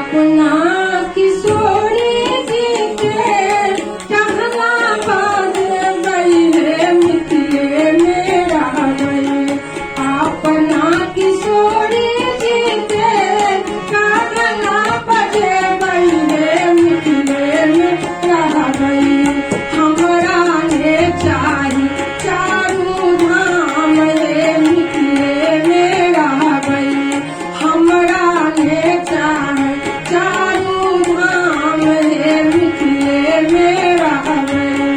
अपना किशोरी जी के कहला बाद गई है मिथिले में रह गई। अपना किशोरी जी के कहला बाद गई है मिथिले में रह गई। हमरा ने चाही चारू धाम रे मिथिले में रह गई। हमरा ने चाही चारू धाम रे मिथिले में रह गई।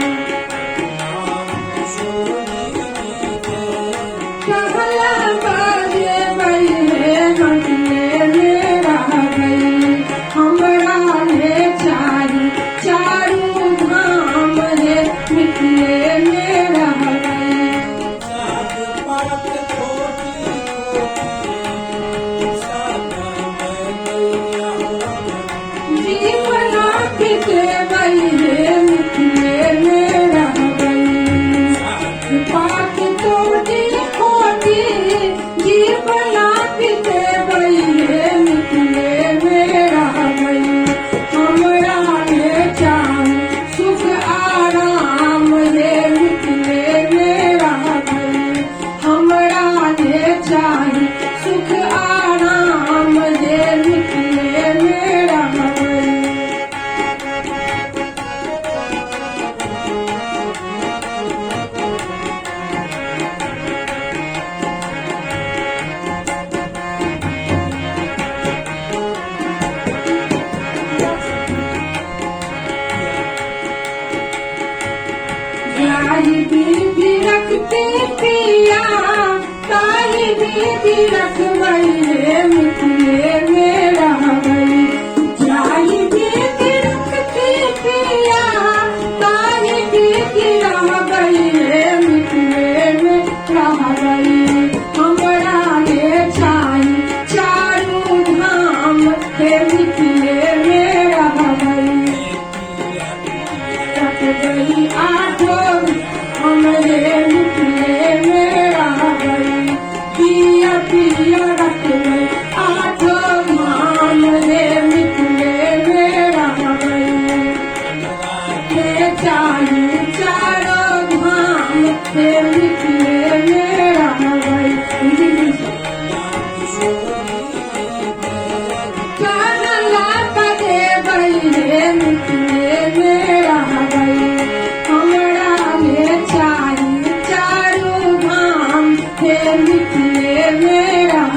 कहला बाजे गई है मिथिले में रह गई। हमरा ने चाही चारू धाम रे मिथिले में रह गई। जीवना बीते गई है मिथिले में रह गई। पाप तोड़ी खोटी जीवना बीते गई है मिथिले में रह गई। हमरा ने चाही सुख आराम रे मिथिले में रह गई। हमरा ने चाही सुख आराम रे मिथिले में रह गई। गाली भी रखते पिया काली भी रख गई है मिथिले में रह गई। गाली भी रखते पिया काली भी रह गई है मिथिले में रह गई। हमरा ने चाही चारू धाम है मिथिले में रह गई। रख गई आठों हमरे मिथिले में रह गई। पिया पिया रख गई आठों धाम रे मिथिले में रह गई। ले चाही चारों धाम रे मिथिले में रह गई। कहला बदे गई है मिथिले में रह गई। हमरा ने चाही चारू धाम रे मिथिले में रह